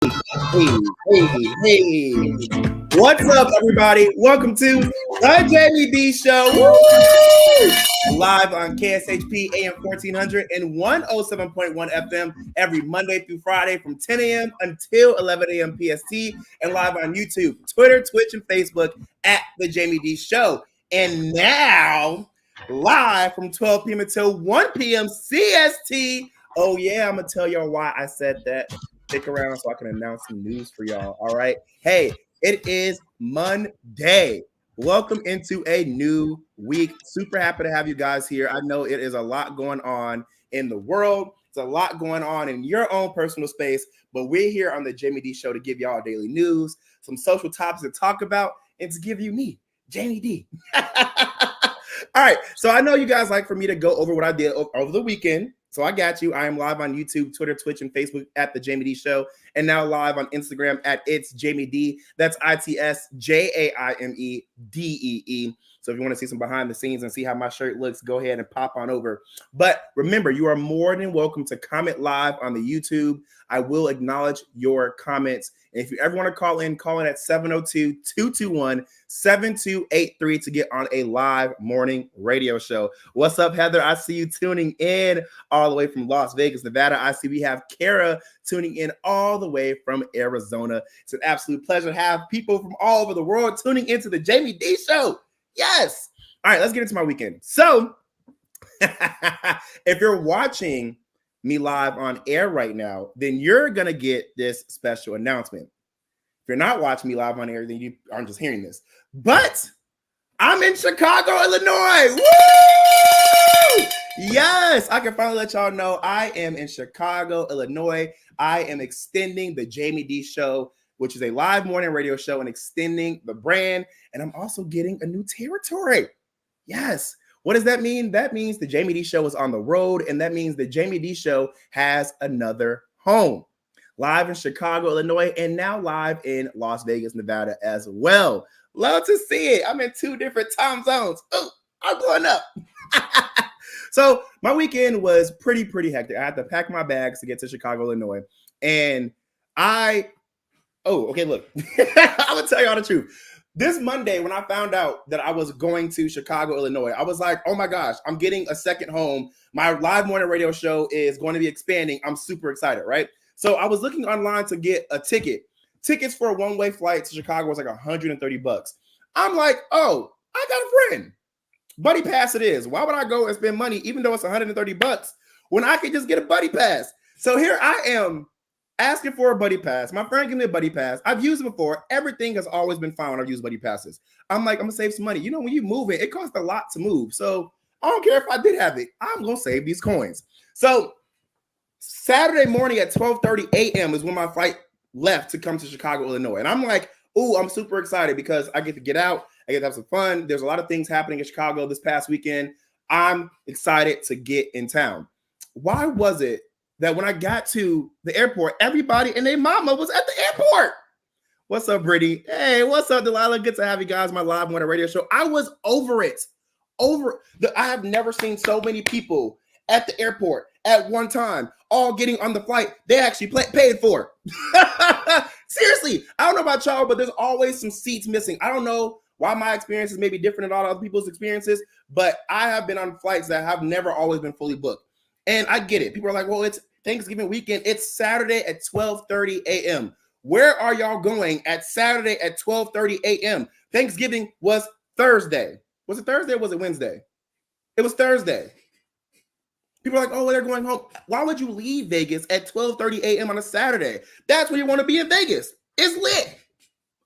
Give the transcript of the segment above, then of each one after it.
Hey. What's up, everybody? Welcome to the Jaime Dee Show. Woo! Live on KSHP AM 1400 and 107.1 FM every Monday through Friday from 10 a.m. until 11 a.m. PST, and live on YouTube, Twitter, Twitch, and Facebook at the Jaime Dee Show. And now, live from 12 p.m. until 1 p.m. CST. Oh, yeah, I'm going to tell y'all why I said that. Stick around so I can announce some news for y'all. All right. Hey, it is Monday. Welcome into a new week. Super happy to have you guys here. I know it is a lot going on in the world. It's a lot going on in your own personal space, but we're here on the Jaime Dee Show to give y'all daily news, some social topics to talk about, and to give you me, Jaime Dee. All right. So I know you guys like for me to go over what I did over the weekend. So I got you. I am live on YouTube, Twitter, Twitch, and Facebook at the Jaime Dee Show, and now live on Instagram at It's Jaime Dee. That's ITSJAIMEDEE. So if you want to see some behind the scenes and see how my shirt looks, go ahead and pop on over. But remember, you are more than welcome to comment live on the YouTube. I will acknowledge your comments. And if you ever want to call in at 702-221-7283 to get on a live morning radio show. What's up, Heather? I see you tuning in all the way from Las Vegas, Nevada. I see we have Kara tuning in all the way from Arizona. It's an absolute pleasure to have people from all over the world tuning into the Jaime Dee Show. Yes. All right, let's get into my weekend. So if you're watching me live on air right now, then you're going to get this special announcement. If you're not watching me live on air, then you aren't just hearing this. But I'm in Chicago, Illinois. Woo! Yes, I can finally let y'all know I am in Chicago, Illinois. I am extending the Jaime Dee Show, which is a live morning radio show, and extending the brand. And I'm also getting a new territory. Yes. What does that mean? That means the Jaime Dee Show is on the road, and that means the Jaime Dee Show has another home. Live in Chicago, Illinois, and now live in Las Vegas, Nevada as well. Love to see it. I'm in 2 different time zones. Oh, I'm going up. So my weekend was pretty hectic. I had to pack my bags to get to Chicago, Illinois. And look, I'm going to tell y'all the truth. This Monday, when I found out that I was going to Chicago, Illinois, I was like, oh my gosh, I'm getting a second home. My live morning radio show is going to be expanding. I'm super excited, right? So I was looking online to get a ticket. Tickets for a one-way flight to Chicago was like $130. I'm like, oh, I got a friend. Buddy pass it is. Why would I go and spend money, even though it's $130, when I could just get a buddy pass? So here I am asking for a buddy pass. My friend gave me a buddy pass. I've used it before. Everything has always been fine when I've used buddy passes. I'm like, I'm going to save some money. You know, when you move it costs a lot to move. So I don't care if I did have it. I'm going to save these coins. So Saturday morning at 12:30 a.m. is when my flight left to come to Chicago, Illinois. And I'm like, ooh, I'm super excited because I get to get out. I get to have some fun. There's a lot of things happening in Chicago this past weekend. I'm excited to get in town. Why was it that when I got to the airport, everybody and their mama was at the airport? What's up, Brittany? Hey, what's up, Delilah? Good to have you guys on my live morning radio show. I was over it. I have never seen so many people at the airport at one time, all getting on the flight they actually paid for. Seriously, I don't know about y'all, but there's always some seats missing. I don't know why my experiences may be different than all other people's experiences, but I have been on flights that have never always been fully booked. And I get it. People are like, well, it's Thanksgiving weekend. It's Saturday at 12:30 a.m. Where are y'all going at Saturday at 12:30 a.m.? Thanksgiving was Thursday. Was it Thursday or was it Wednesday? It was Thursday. People are like, oh, they're going home. Why would you leave Vegas at 12:30 a.m. on a Saturday? That's when you want to be in Vegas. It's lit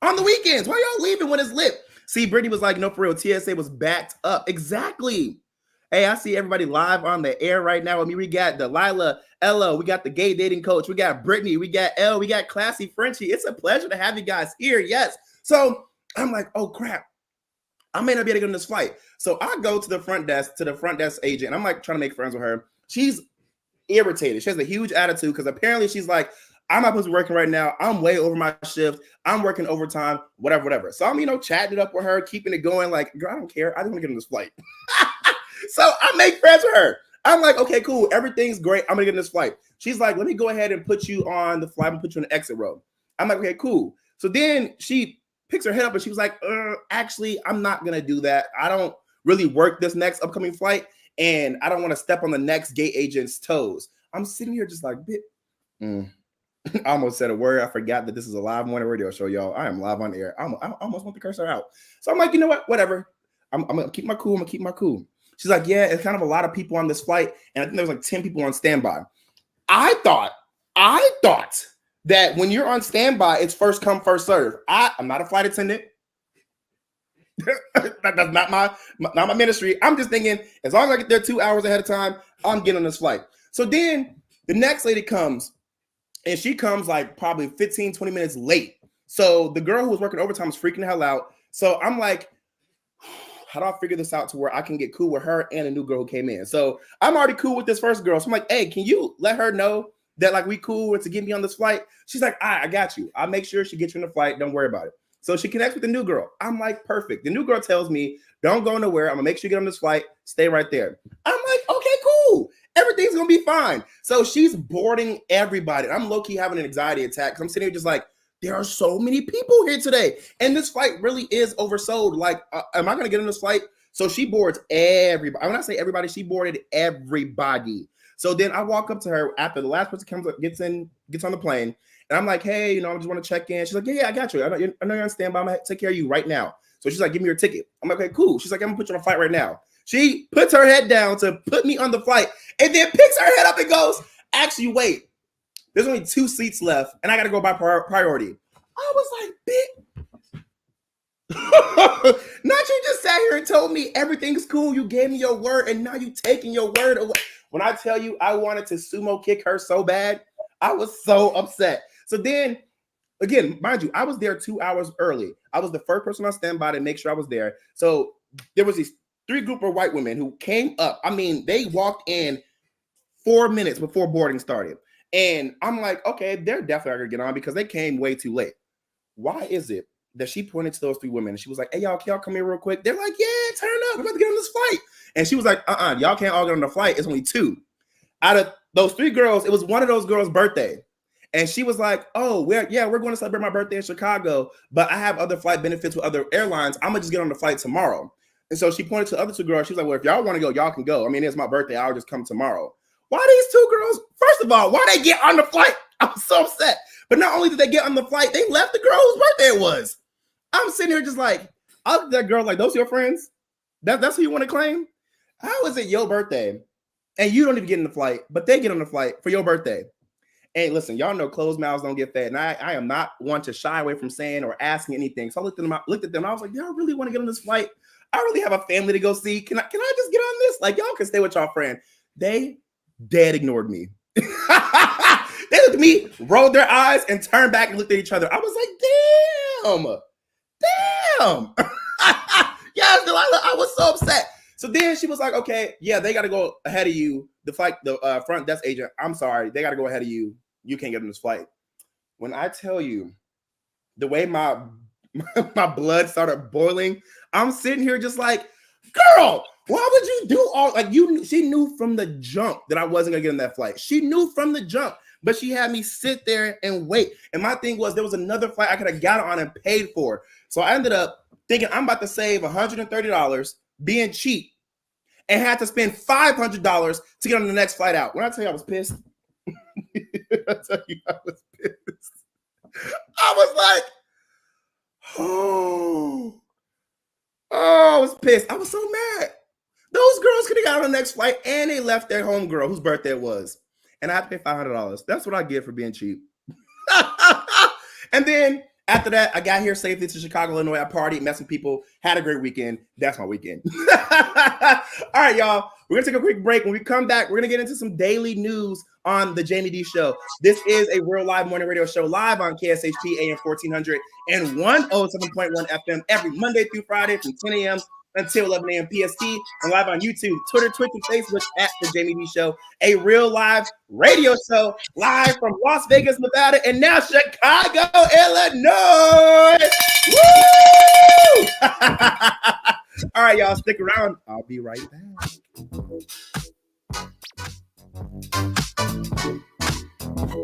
on the weekends. Why y'all leaving when it's lit? See, Brittany was like, no, for real, TSA was backed up. Exactly. Hey, I see everybody live on the air right now. I mean, we got Delilah, Ella, we got the gay dating coach, we got Brittany, we got Elle, we got Classy Frenchie. It's a pleasure to have you guys here. Yes. So I'm like, oh crap, I may not be able to get on this flight. So I go to the front desk agent, and I'm like trying to make friends with her. She's irritated. She has a huge attitude because apparently she's like, I'm not supposed to be working right now. I'm way over my shift. I'm working overtime, whatever. So I'm, chatting it up with her, keeping it going. Like, girl, I don't care. I just want to get on this flight. So I make friends with her. I'm like, okay, cool. Everything's great. I'm going to get on this flight. She's like, let me go ahead and put you on the flight and put you in the exit row. I'm like, okay, cool. So then she picks her head up and she was like, actually, I'm not going to do that. I don't really work this next upcoming flight and I don't want to step on the next gate agent's toes. I'm sitting here just like, I almost said a word. I forgot that this is a live morning radio show, y'all. I am live on air. I almost want to curse her out. So I'm like, you know what? Whatever. I'm going to keep my cool. I'm going to keep my cool. She's like, yeah, it's kind of a lot of people on this flight. And I think there was like 10 people on standby. I thought that when you're on standby, it's first come, first serve. I'm not a flight attendant. That's not my ministry. I'm just thinking, as long as I get there 2 hours ahead of time, I'm getting on this flight. So then the next lady comes, and she comes like probably 15, 20 minutes late. So the girl who was working overtime was freaking the hell out. So I'm like, how do I figure this out to where I can get cool with her and a new girl who came in? So I'm already cool with this first girl. So I'm like, hey, can you let her know that like we cool to get me on this flight? She's like, I got you. I'll make sure she gets you in the flight. Don't worry about it. So she connects with the new girl. I'm like, perfect. The new girl tells me, don't go nowhere. I'm gonna make sure you get on this flight. Stay right there. I'm like, okay, cool. Everything's gonna be fine. So she's boarding everybody. I'm low-key having an anxiety attack because I'm sitting here just like, there are so many people here today. And this flight really is oversold. Like, am I gonna get on this flight? So she boards everybody. When I say everybody, she boarded everybody. So then I walk up to her after the last person comes up, gets on the plane. And I'm like, hey, I just want to check in. She's like, yeah, I got you. I know you're on standby. I'm going to take care of you right now. So she's like, give me your ticket. I'm like, okay, cool. She's like, I'm going to put you on a flight right now. She puts her head down to put me on the flight and then picks her head up and goes, actually, wait. There's only 2 seats left and I got to go by priority. I was like, bitch. Not you just sat here and told me everything's cool. You gave me your word and now you taking your word away. When I tell you I wanted to sumo kick her so bad, I was so upset. So then, again, mind you, I was there 2 hours early. I was the first person on standby to make sure I was there. So there was these 3 group of white women who came up. I mean, they walked in 4 minutes before boarding started. And I'm like, okay, they're definitely going to get on because they came way too late. Why is it that she pointed to those 3 women and she was like, hey, y'all, can y'all come here real quick? They're like, yeah, turn up. We're about to get on this flight. And she was like, y'all can't all get on the flight. It's only 2. Out of those 3 girls, it was one of those girls' birthday. And she was like, oh, we're going to celebrate my birthday in Chicago, but I have other flight benefits with other airlines. I'm going to just get on the flight tomorrow. And so she pointed to the other 2 girls. She was like, well, if y'all want to go, y'all can go. I mean, it's my birthday. I'll just come tomorrow. Why these 2 girls? First of all, why they get on the flight? I was so upset. But not only did they get on the flight, they left the girl whose birthday it was. I'm sitting here just like, I looked at that girl like, those your friends? That's who you want to claim? How is it your birthday? And you don't even get in the flight, but they get on the flight for your birthday. Hey, listen, y'all know closed mouths don't get fed. And I am not one to shy away from saying or asking anything. So I looked at them. I was like, y'all really want to get on this flight? I really have a family to go see. Can I just get on this? Like, y'all can stay with y'all friend. They dead ignored me. They looked at me, rolled their eyes, and turned back and looked at each other. I was like, damn. Yes, I was so upset. So then she was like, okay, yeah, they got to go ahead of you. The front desk agent, I'm sorry, they got to go ahead of you. You can't get on this flight. When I tell you the way my blood started boiling, I'm sitting here just like, girl, why would you do all like you? She knew from the jump that I wasn't gonna get on that flight. She knew from the jump, but she had me sit there and wait. And my thing was there was another flight I could have got on and paid for. So I ended up thinking I'm about to save $130 being cheap and had to spend $500 to get on the next flight out. When I tell you I was pissed, I tell you I was pissed. I was like, I was pissed. I was so mad. Those girls could have got on the next flight and they left their homegirl whose birthday it was. And I had to pay $500. That's what I get for being cheap. And then after that, I got here safely to Chicago, Illinois. I partied, met some people, had a great weekend. That's my weekend. All right, y'all. We're going to take a quick break. When we come back, we're going to get into some daily news on the Jaime Dee Show. This is a real live morning radio show live on KSHP AM 1400 and 107.1 FM every Monday through Friday from 10 a.m. until 11 a.m. PST, and live on YouTube, Twitter, Twitch, and Facebook at the Jaime Dee Show, a real live radio show live from Las Vegas, Nevada, and now Chicago, Illinois. Woo! All right, y'all, stick around. I'll be right back. Hello,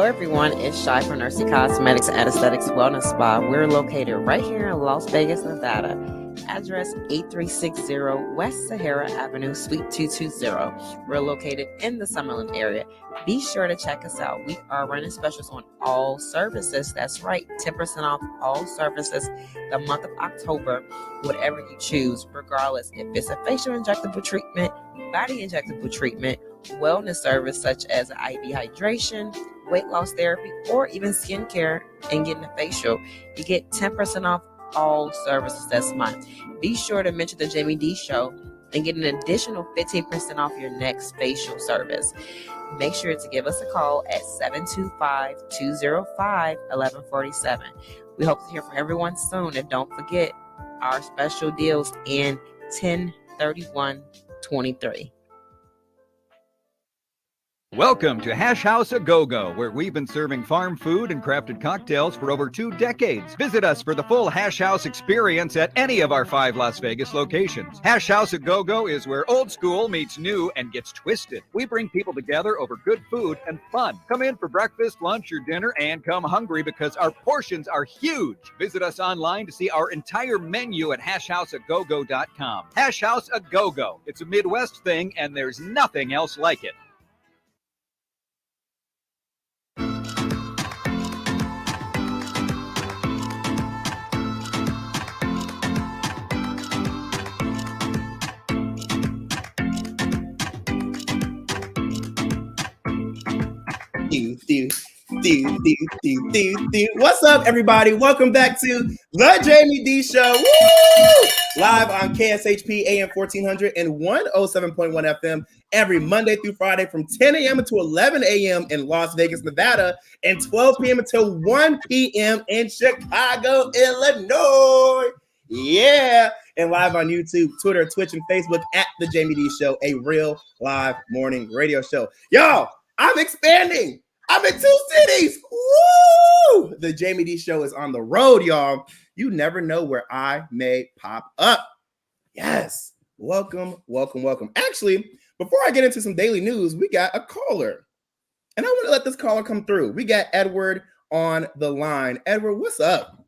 everyone. It's Shy from Nursey Cosmetics and Aesthetics Wellness Spa. We're located right here in Las Vegas, Nevada. Address 8360 West Sahara Avenue, Suite 220. We're located in the Summerlin area. Be sure to check us out. We are running specials on all services. That's right, 10% off all services the month of October, whatever you choose, regardless if it's a facial injectable treatment, body injectable treatment, wellness service such as IV hydration, weight loss therapy, or even skincare and getting a facial. You get 10% off all services this month. Be sure to mention the Jaime Dee Show and get an additional 15% off your next facial service. Make sure to give us a call at 725-205-1147. We hope to hear from everyone soon, and don't forget our special deals in 10/31/23. Welcome to Hash House A Go-Go, where we've been serving farm food and crafted cocktails for over 2 decades. Visit us for the full Hash House experience at any of our 5 Las Vegas locations. Hash House A Go-Go is where old school meets new and gets twisted. We bring people together over good food and fun. Come in for breakfast, lunch, or dinner, and come hungry because our portions are huge. Visit us online to see our entire menu at hashhouseagogo.com. Hash House A Go-Go. It's a Midwest thing, and there's nothing else like it. What's up, everybody? Welcome back to the Jaime Dee Show. Woo! Live on KSHP AM 1400 and 107.1 FM every Monday through Friday from 10 a.m. until 11 a.m. in Las Vegas, Nevada, and 12 p.m. until 1 p.m. in Chicago, Illinois. Yeah. And live on YouTube, Twitter, Twitch, and Facebook at the Jaime Dee Show, a real live morning radio show. Y'all, I'm expanding. I'm in 2 cities. Woo! The Jaime Dee Show is on the road, y'all. You never know where I may pop up. Yes. Welcome, welcome, welcome. Actually, before I get into some daily news, we got a caller. And I want to let this caller come through. We got Edward on the line. Edward, what's up?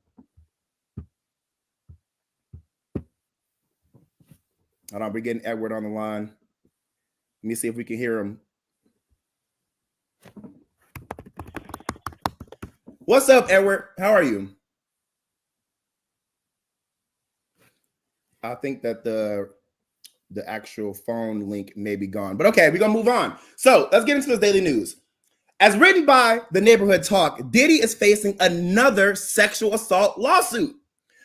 Hold on, we're getting Edward on the line. Let me see if we can hear him. What's up, Edward? How are you? I think that the actual phone link may be gone. But okay, we're going to move on. So let's get into this daily news. As written by the Neighborhood Talk, Diddy is facing another sexual assault lawsuit.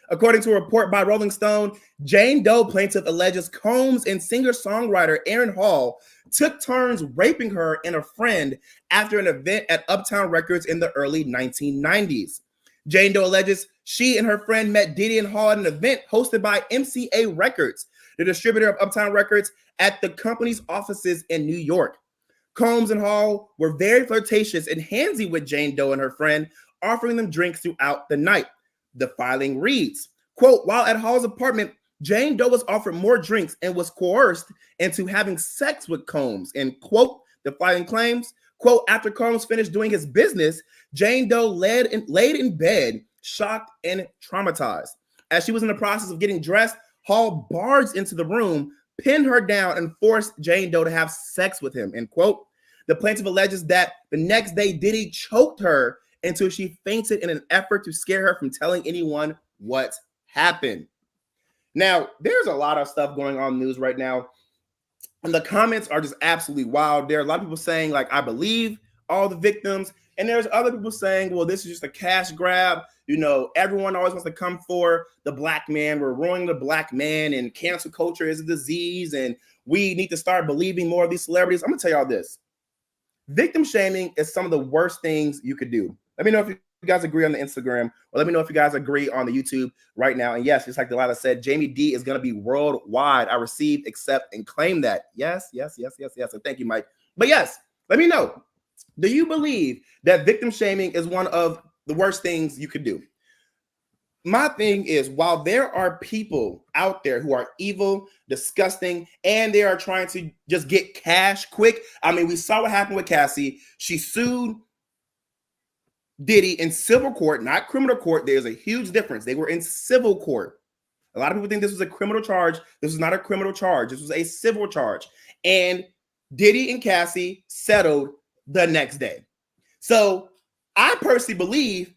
According to a report by Rolling Stone, Jane Doe plaintiff alleges Combs and singer-songwriter Aaron Hall took turns raping her and a friend after an event at Uptown Records in the early 1990s. Jane Doe alleges she and her friend met Diddy and Hall at an event hosted by MCA Records, the distributor of Uptown Records, at the company's offices in New York. Combs and Hall were very flirtatious and handsy with Jane Doe and her friend, offering them drinks throughout the night. The filing reads, quote, while at Hall's apartment, Jane Doe was offered more drinks and was coerced into having sex with Combs. And quote, the filing claims, quote, after Combs finished doing his business, Jane Doe laid in bed, shocked and traumatized. As she was in the process of getting dressed, Hall barged into the room, pinned her down, and forced Jane Doe to have sex with him, end quote. The plaintiff alleges that the next day, Diddy choked her until she fainted in an effort to scare her from telling anyone what happened. Now, there's a lot of stuff going on in the news right now, and the comments are just absolutely wild. There are a lot of people saying, like, I believe all the victims, and there's other people saying, well, this is just a cash grab. You know, everyone always wants to come for the black man. We're ruining the black man, and cancel culture is a disease, and we need to start believing more of these celebrities. I'm going to tell y'all this. Victim shaming is some of the worst things you could do. Let me know if you guys agree on the Instagram, or let me know if you guys agree on the YouTube right now. And yes, just like Delilah said, Jaime Dee is going to be worldwide. I receive, accept, and claim that. Yes. So thank you, Mike. But yes, let me know. Do you believe that victim shaming is one of the worst things you could do? My thing is, while there are people out there who are evil, disgusting, and they are trying to just get cash quick. I mean, we saw what happened with Cassie. She sued Diddy in civil court, not criminal court. There's a huge difference. They were in civil court. A lot of people think this was a criminal charge. This was not a criminal charge. This was a civil charge. And Diddy and Cassie settled the next day. So I personally believe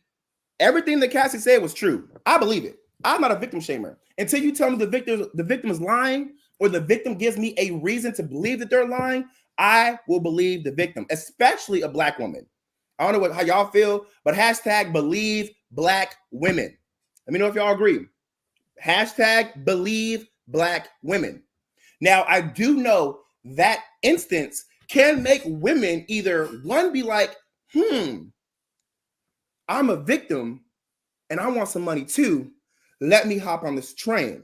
everything that Cassie said was true. I believe it. I'm not a victim shamer. Until you tell me the victim is lying, or the victim gives me a reason to believe that they're lying, I will believe the victim, especially a Black woman. I don't know how y'all feel, but hashtag believe Black women. Let me know if y'all agree. Hashtag believe Black women. Now, I do know that instance can make women either one, be like, I'm a victim and I want some money too. Let me hop on this train.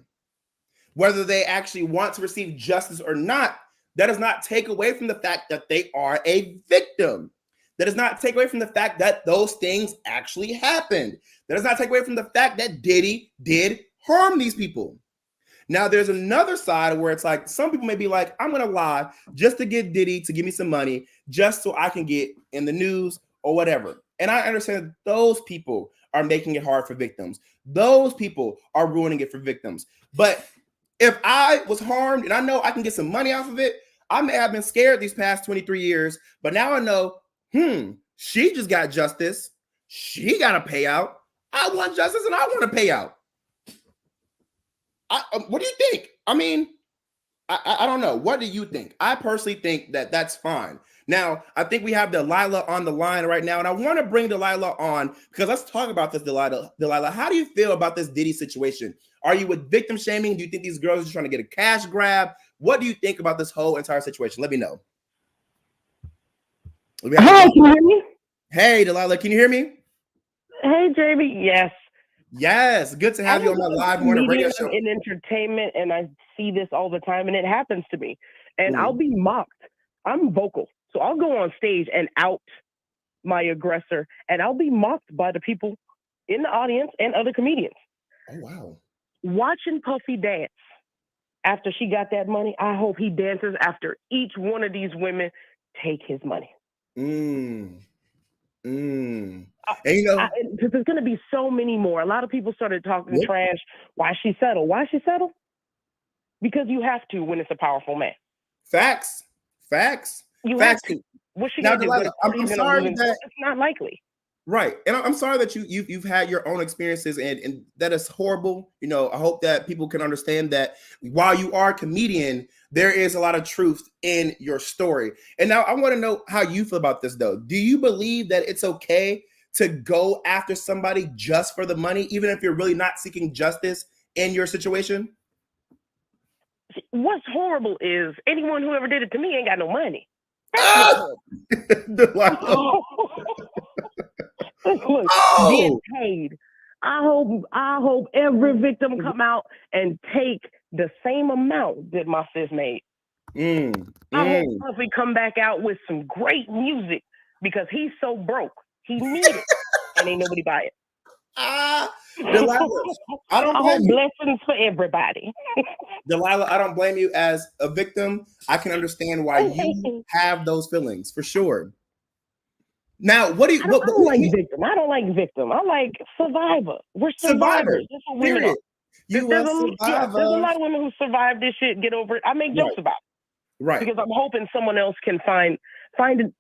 Whether they actually want to receive justice or not, that does not take away from the fact that they are a victim. That does not take away from the fact that those things actually happened. That does not take away from the fact that Diddy did harm these people. Now, there's another side where it's like, some people may be like, I'm going to lie just to get Diddy to give me some money, just so I can get in the news or whatever. And I understand that those people are making it hard for victims. Those people are ruining it for victims. But if I was harmed and I know I can get some money off of it, I may have been scared these past 23 years, but now I know, she just got justice. She got a payout. I want justice and I want a payout. What do you think? I mean, I don't know. What do you think? I personally think that that's fine. Now, I think we have Delilah on the line right now, and I want to bring Delilah on because let's talk about this, Delilah. Delilah, how do you feel about this Diddy situation? Are you with victim shaming? Do you think these girls are just trying to get a cash grab? What do you think about this whole entire situation? Let me know. Hey, can you hear me? Hey, Delilah, can you hear me? Hey, Jamie. Yes. Yes, good to have you on my live morning radio show. In entertainment, and I see this all the time, and it happens to me. And I'll be mocked. I'm vocal, so I'll go on stage and out my aggressor, and I'll be mocked by the people in the audience and other comedians. Oh, wow. Watching Puffy dance after she got that money, I hope he dances after each one of these women take his money. And there's going to be so many more. A lot of people started talking trash. Why she settle? Why she settle? Because you have to when it's a powerful man. Facts. You have to. What's she going to do? I'm sorry that it's not likely. Right. And I'm sorry that you've had your own experiences and that is horrible. You know, I hope that people can understand that while you are a comedian, there is a lot of truth in your story. And now I want to know how you feel about this, though. Do you believe that it's okay to go after somebody just for the money, even if you're really not seeking justice in your situation? What's horrible is anyone who ever did it to me ain't got no money. Look, get paid. I hope every victim come out and take the same amount that my sis made. I hope Puffy come back out with some great music because he's so broke. He needs it, and ain't nobody buy it. Delilah, I don't blame you. Blessings for everybody. Delilah, I don't blame you as a victim. I can understand why you have those feelings for sure. Now, what do you? I don't like victim. I don't like victim. I like survivor. We're survivors. That's what women are. There's a lot of women who survive this shit, get over it. I make jokes about it. Right. Because I'm hoping someone else can find it.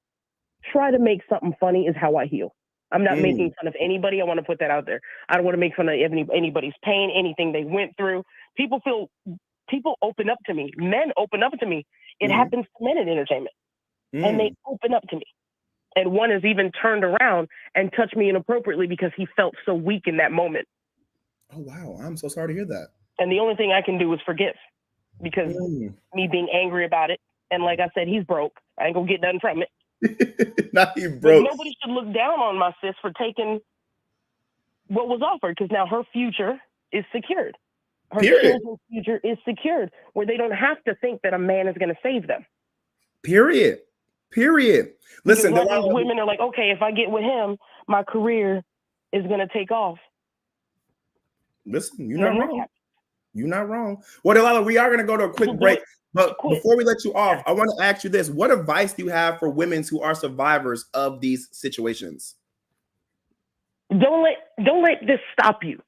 Try to make something funny is how I heal. I'm not making fun of anybody. I want to put that out there. I don't want to make fun of anybody's pain, anything they went through. People open up to me. Men open up to me. It happens to men in entertainment. And they open up to me. And one has even turned around and touched me inappropriately because he felt so weak in that moment. Oh, wow. I'm so sorry to hear that. And the only thing I can do is forgive because me being angry about it. And like I said, he's broke. I ain't going to get nothing from it. Not he broke. But nobody should look down on my sis for taking what was offered because now her future is secured. Her children's future is secured where they don't have to think that a man is going to save them. Period. Period. Listen, because all these women are like, okay, if I get with him, my career is gonna take off. Listen, you're not wrong. You're not wrong. Well, Delilah, we are going to go to a quick break. But before we let you off, I want to ask you this. What advice do you have for women who are survivors of these situations? Don't let this stop you.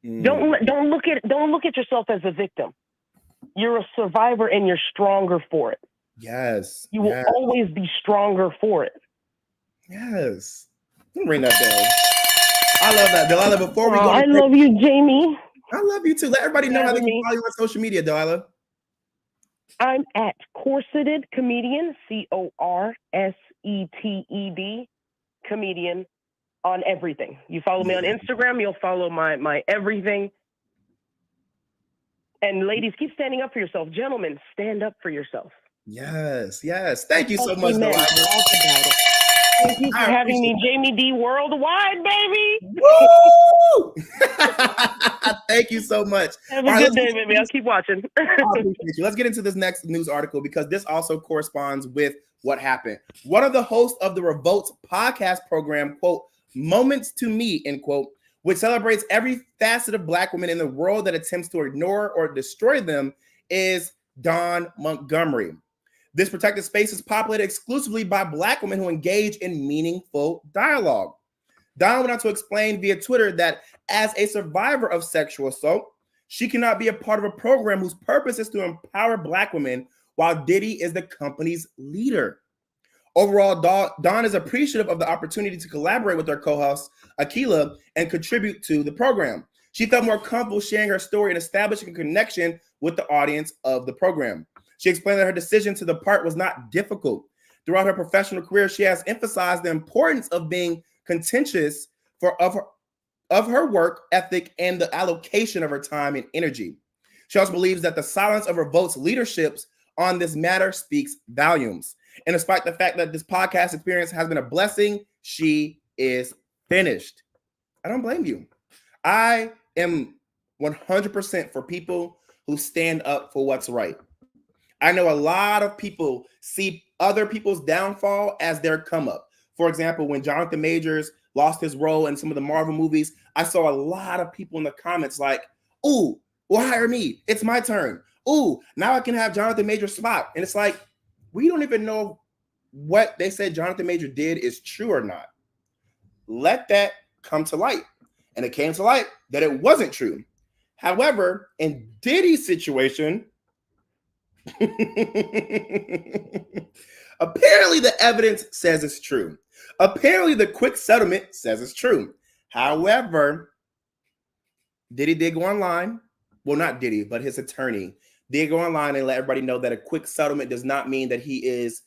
Don't look at yourself as a victim. You're a survivor and you're stronger for it. Yes. You will always be stronger for it. Yes. Ring that bell. I love that. Delilah, before we go. I love you, Jamie. I love you too. Let everybody know how they can follow you on social media, Delilah. I'm at Corseted Comedian, CORSETED Comedian on everything. You follow me on Instagram, you'll follow my everything. And ladies, keep standing up for yourself. Gentlemen, stand up for yourself. Yes. Thank you so much, Delilah. Thank you for having me, Jaime Dee Worldwide, baby. Woo! Thank you so much. Have a good day, baby. I'll keep watching. I appreciate you. Let's get into this next news article because this also corresponds with what happened. One of the hosts of the Revolt's podcast program, quote, Moments to Me, end quote, which celebrates every facet of Black women in the world that attempts to ignore or destroy them, is Dawn Montgomery. This protected space is populated exclusively by Black women who engage in meaningful dialogue. Dawn went on to explain via Twitter that as a survivor of sexual assault, she cannot be a part of a program whose purpose is to empower Black women while Diddy is the company's leader. Overall, Dawn is appreciative of the opportunity to collaborate with her co-host, Akila, and contribute to the program. She felt more comfortable sharing her story and establishing a connection with the audience of the program. She explained that her decision to depart was not difficult. Throughout her professional career, she has emphasized the importance of being conscientious of her work ethic and the allocation of her time and energy. She also believes that the silence of Revolt's leaderships on this matter speaks volumes. And despite the fact that this podcast experience has been a blessing, she is finished. I don't blame you. I am 100% for people who stand up for what's right. I know a lot of people see other people's downfall as their come up. For example, when Jonathan Majors lost his role in some of the Marvel movies, I saw a lot of people in the comments like, ooh, well, hire me. It's my turn. Ooh, now I can have Jonathan Majors spot. And it's like, we don't even know what they said Jonathan Major did is true or not. Let that come to light. And it came to light that it wasn't true. However, in Diddy's situation, apparently the evidence says it's true. Apparently the quick settlement says it's true. However, Diddy did go online. Well, not Diddy, but his attorney did go online and let everybody know that a quick settlement does not mean that he is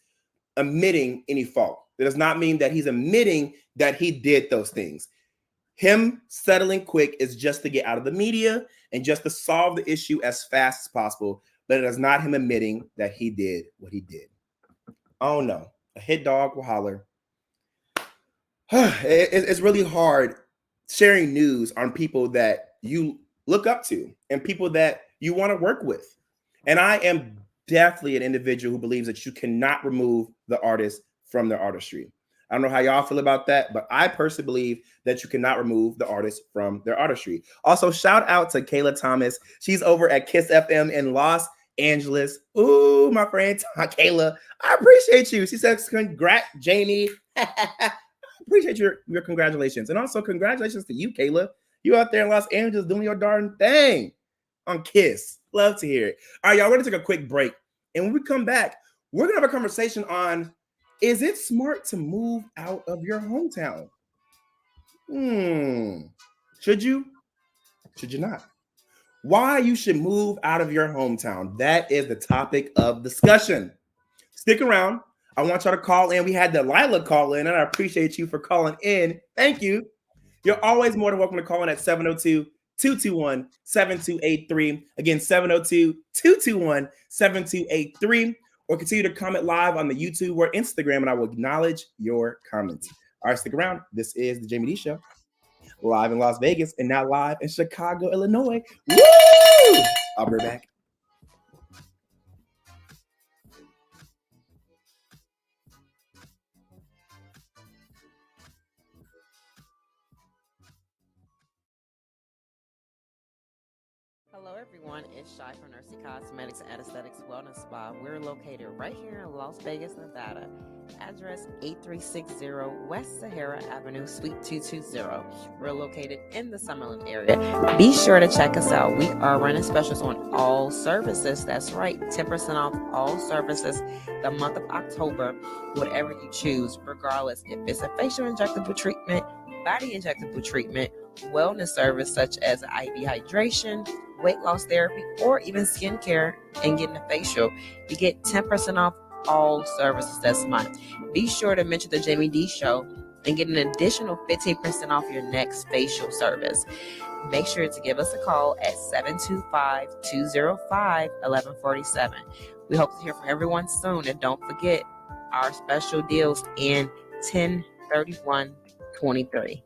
admitting any fault. It does not mean that he's admitting that he did those things. Him settling quick is just to get out of the media and just to solve the issue as fast as possible. But it is not him admitting that he did what he did. Oh no, a hit dog will holler. It's really hard sharing news on people that you look up to and people that you want to work with. And I am definitely an individual who believes that you cannot remove the artist from their artistry. I don't know how y'all feel about that, but I personally believe that you cannot remove the artist from their artistry. Also, shout out to Kayla Thomas. She's over at Kiss FM in Los Angeles. Ooh, my friend Kayla, I appreciate you. She says, "Congrats, Jamie." Appreciate your congratulations, and also congratulations to you, Kayla. You out there in Los Angeles doing your darn thing on Kiss. Love to hear it. All right, y'all. We're gonna take a quick break, and when we come back, we're gonna have a conversation on: is it smart to move out of your hometown? Should you? Should you not? Why you should move out of your hometown? That is the topic of discussion. Stick around. I want y'all to call in. We had Delilah call in, and I appreciate you for calling in. Thank you. You're always more than welcome to call in at 702-221-7283. Again, 702-221-7283. Or continue to comment live on the YouTube or Instagram, and I will acknowledge your comments. All right, stick around. This is the Jaime Dee Show, live in Las Vegas and now live in Chicago, Illinois. Woo! I'll be right back. Hello, everyone. It's Shy from Nursey Cosmetics and Aesthetics Wellness Spa. We're located right here in Las Vegas, Nevada. Address 8360 West Sahara Avenue, Suite 220. We're located in the Summerlin area. Be sure to check us out. We are running specials on all services. That's right, 10% off all services the month of October, whatever you choose, regardless if it's a facial injectable treatment, body injectable treatment, wellness service such as IV hydration, weight loss therapy, or even skincare and getting a facial. You get 10% off all services this month. Be sure to mention the Jaime Dee Show and get an additional 15% off your next facial service. Make sure to give us a call at 725-205-1147. We hope to hear from everyone soon, and don't forget our special deals in 10/31/23.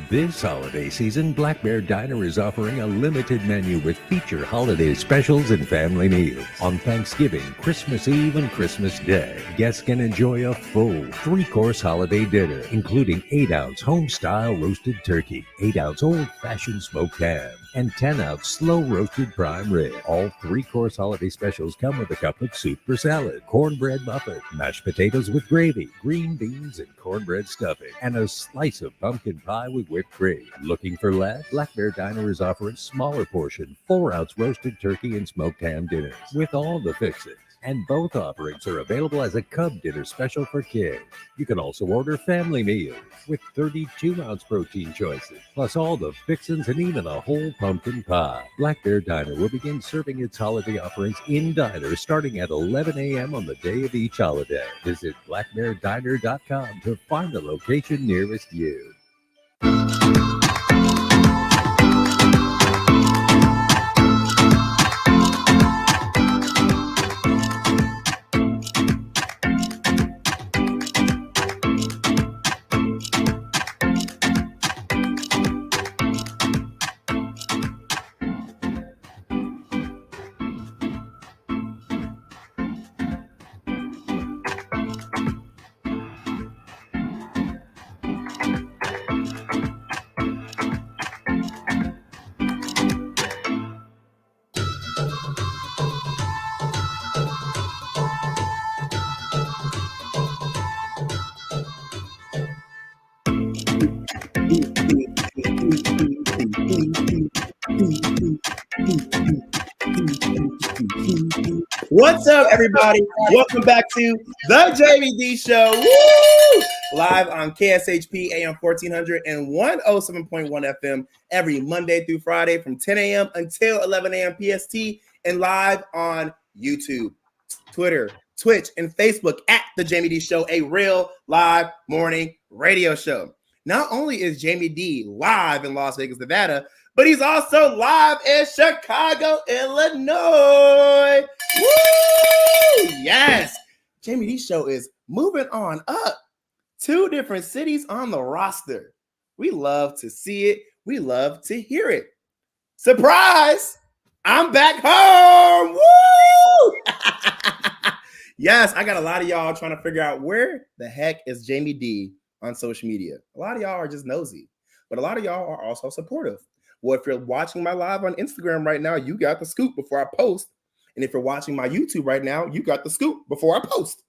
This holiday season, Black Bear Diner is offering a limited menu with feature holiday specials and family meals. On Thanksgiving, Christmas Eve, and Christmas Day, guests can enjoy a full 3-course holiday dinner, including 8-ounce home-style roasted turkey, 8-ounce old-fashioned smoked ham, and 10-ounce slow-roasted prime rib. All 3-course holiday specials come with a cup of soup for salad, cornbread muffin, mashed potatoes with gravy, green beans and cornbread stuffing, and a slice of pumpkin pie with whipped cream. Looking for less? Black Bear Diner is offering smaller portion 4-ounce roasted turkey and smoked ham dinners with all the fixings. And both offerings are available as a Cub dinner special for kids. You can also order family meals with 32-ounce protein choices, plus all the fixings and even a whole pumpkin pie. Black Bear Diner will begin serving its holiday offerings in diners starting at 11 a.m. on the day of each holiday. Visit blackbeardiner.com to find the location nearest you. What's up, everybody? Welcome back to the Jaime Dee Show. Woo! Live on KSHP AM 1400 and 107.1 FM every Monday through Friday from 10 a.m. until 11 a.m. PST, and live on YouTube, Twitter, Twitch, and Facebook at the Jaime Dee Show, a real live morning radio show. Not only is Jaime Dee live in Las Vegas, Nevada, but he's also live in Chicago, Illinois. Woo! Yes. Jaime Dee Show is moving on up. 2 different cities on the roster. We love to see it. We love to hear it. Surprise! I'm back home. Woo! Yes, I got a lot of y'all trying to figure out where the heck is Jaime Dee on social media. A lot of y'all are just nosy, but a lot of y'all are also supportive. Well, if you're watching my live on Instagram right now, you got the scoop before I post. And if you're watching my YouTube right now, you got the scoop before I post.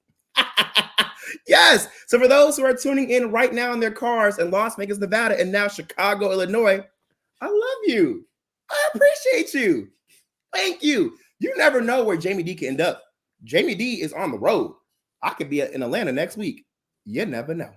Yes. So for those who are tuning in right now in their cars in Las Vegas, Nevada, and now Chicago, Illinois, I love you. I appreciate you. Thank you. You never know where Jaime Dee can end up. Jaime Dee is on the road. I could be in Atlanta next week. You never know.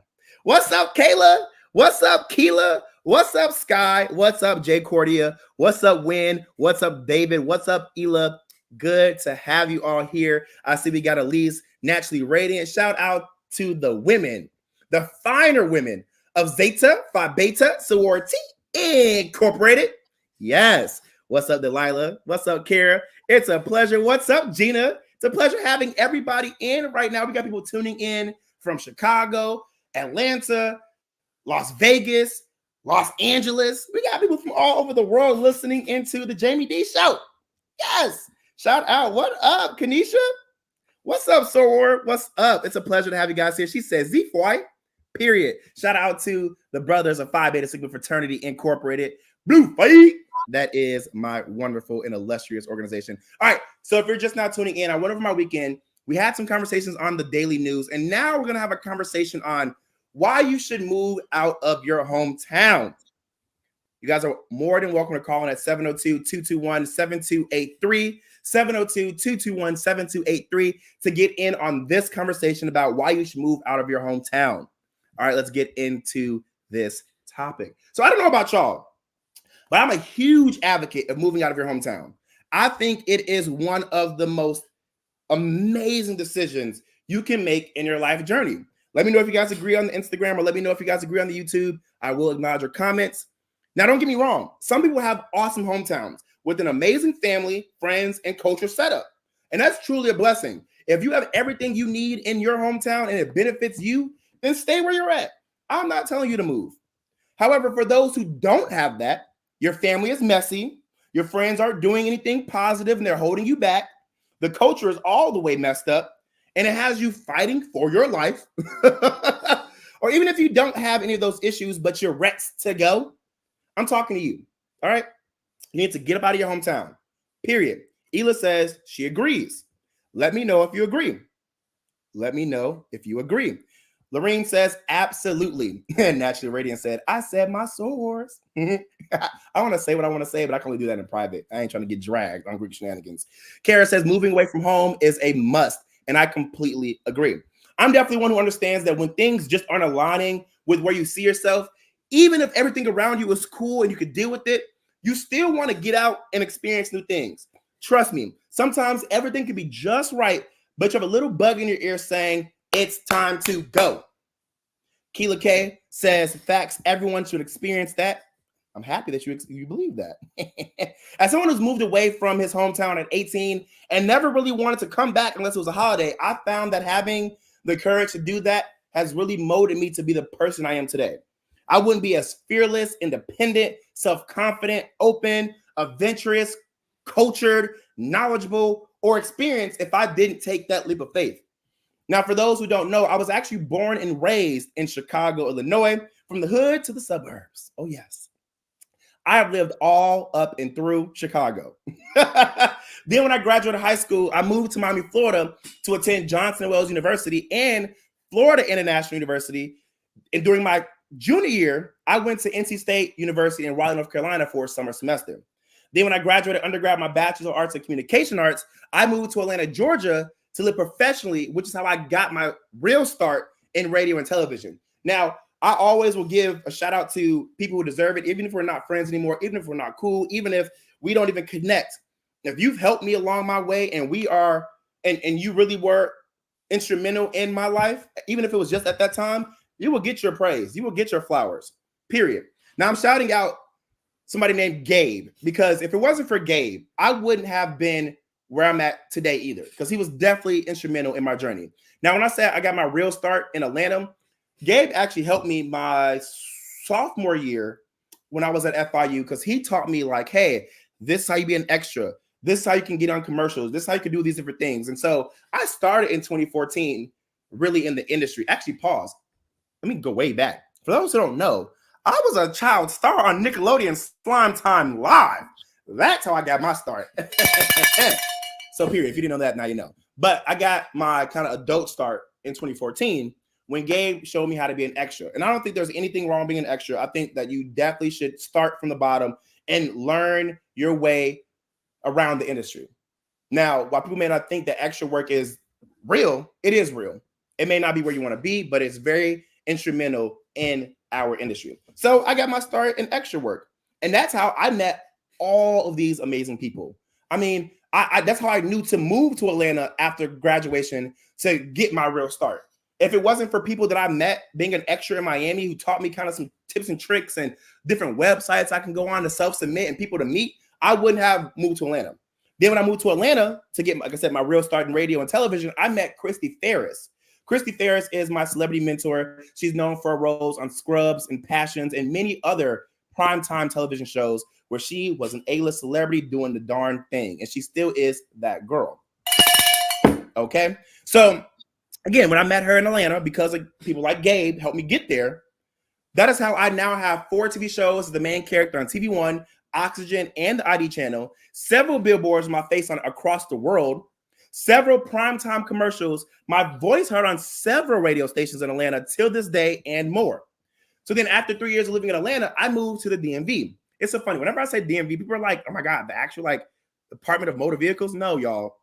What's up, Kayla? What's up, Keela? What's up, Sky? What's up, Jay Cordia? What's up, Win? What's up, David? What's up, Ela? Good to have you all here. I see we got Elise, Naturally Radiant. Shout out to the women, the finer women of Zeta Phi Beta Sorority Incorporated. Yes. What's up, Delilah? What's up, Kara? It's a pleasure. What's up, Gina? It's a pleasure having everybody in right now. We got people tuning in from Chicago, Atlanta, Las Vegas, Los Angeles. We got people from all over the world listening into the Jaime Dee Show. Yes. Shout out. What up, Kanisha? What's up, Soror? What's up? It's a pleasure to have you guys here. She says, Z-Foy, period. Shout out to the brothers of Phi Beta Sigma Fraternity Incorporated. Blue Fight. That is my wonderful and illustrious organization. All right, so if you're just now tuning in, I went over my weekend. We had some conversations on the daily news, and now we're going to have a conversation on why you should move out of your hometown. You guys are more than welcome to call in at 702-221-7283, 702-221-7283 to get in on this conversation about why you should move out of your hometown. All right, let's get into this topic. So I don't know about y'all, but I'm a huge advocate of moving out of your hometown. I think it is one of the most amazing decisions you can make in your life journey. Let me know if you guys agree on the Instagram, or let me know if you guys agree on the YouTube. I will acknowledge your comments. Now, don't get me wrong. Some people have awesome hometowns with an amazing family, friends, and culture setup. And that's truly a blessing. If you have everything you need in your hometown and it benefits you, then stay where you're at. I'm not telling you to move. However, for those who don't have that, your family is messy, your friends aren't doing anything positive and they're holding you back, the culture is all the way messed up, and it has you fighting for your life. Or even if you don't have any of those issues, but you're ready to go, I'm talking to you. All right. You need to get up out of your hometown. Period. Ela says she agrees. Let me know if you agree. Let me know if you agree. Lorene says absolutely. And Naturally Radiant said, I said my source. I want to say what I want to say, but I can only do that in private. I ain't trying to get dragged on Greek shenanigans. Kara says moving away from home is a must. And I completely agree. I'm definitely one who understands that when things just aren't aligning with where you see yourself, even if everything around you is cool and you could deal with it, you still want to get out and experience new things. Trust me, sometimes everything can be just right, but you have a little bug in your ear saying, it's time to go. Keela K says, facts, everyone should experience that. I'm happy that you believe that. As someone who's moved away from his hometown at 18 and never really wanted to come back unless it was a holiday, I found that having the courage to do that has really molded me to be the person I am today. I wouldn't be as fearless, independent, self-confident, open, adventurous, cultured, knowledgeable, or experienced if I didn't take that leap of faith. Now, for those who don't know, I was actually born and raised in Chicago, Illinois, from the hood to the suburbs. Oh, yes. I have lived all up and through Chicago. Then when I graduated high school, I moved to Miami, Florida to attend Johnson & Wales University and Florida International University. And during my junior year, I went to NC State University in Raleigh, North Carolina for a summer semester. Then when I graduated undergrad, my Bachelor of Arts in Communication Arts, I moved to Atlanta, Georgia to live professionally, which is how I got my real start in radio and television. Now, I always will give a shout out to people who deserve it, even if we're not friends anymore, even if we're not cool, even if we don't even connect. If you've helped me along my way and we are, and you really were instrumental in my life, even if it was just at that time, you will get your praise. You will get your flowers, period. Now I'm shouting out somebody named Gabe, because if it wasn't for Gabe, I wouldn't have been where I'm at today either, because he was definitely instrumental in my journey. Now, when I say I got my real start in Atlanta, Gabe actually helped me my sophomore year when I was at FIU, because he taught me like, hey, this is how you be an extra. This is how you can get on commercials. This is how you can do these different things. And so I started in 2014, really in the industry. Actually, pause. Let me go way back. For those who don't know, I was a child star on Nickelodeon Slime Time Live. That's how I got my start. So period. If you didn't know that, now you know. But I got my kind of adult start in 2014 when Gabe showed me how to be an extra. And I don't think there's anything wrong being an extra. I think that you definitely should start from the bottom and learn your way around the industry. Now, while people may not think that extra work is real, it is real. It may not be where you want to be, but it's very instrumental in our industry. So I got my start in extra work. And that's how I met all of these amazing people. I mean, that's how I knew to move to Atlanta after graduation to get my real start. If it wasn't for people that I met being an extra in Miami who taught me kind of some tips and tricks and different websites I can go on to self-submit and people to meet, I wouldn't have moved to Atlanta. Then when I moved to Atlanta to get, like I said, my real start in radio and television, I met Christy Ferris. Christy Ferris is my celebrity mentor. She's known for her roles on Scrubs and Passions and many other primetime television shows where she was an A-list celebrity doing the darn thing. And she still is that girl. Okay? So again, when I met her in Atlanta, because of people like Gabe helped me get there, that is how I now have 4 TV shows as the main character on TV One, Oxygen, and the ID channel, several billboards with my face on across the world, several primetime commercials, my voice heard on several radio stations in Atlanta till this day, and more. So then after 3 years of living in Atlanta, I moved to the DMV. It's so funny. Whenever I say DMV, people are like, oh my God, the actual like Department of Motor Vehicles? No, y'all.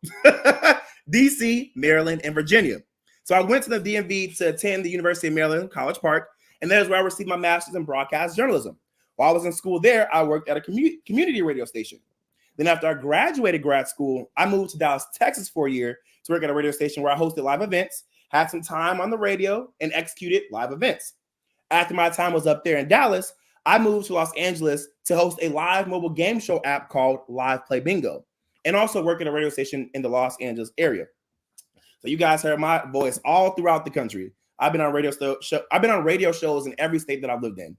DC, Maryland, and Virginia. So I went to the DMV to attend the University of Maryland, College Park, and that is where I received my master's in broadcast journalism. While I was in school there, I worked at a community radio station. Then after I graduated grad school, I moved to Dallas, Texas for a year to work at a radio station where I hosted live events, had some time on the radio, and executed live events. After my time was up there in Dallas, I moved to Los Angeles to host a live mobile game show app called Live Play Bingo, and also work at a radio station in the Los Angeles area. So you guys heard my voice all throughout the country. I've been on radio shows in every state that I've lived in.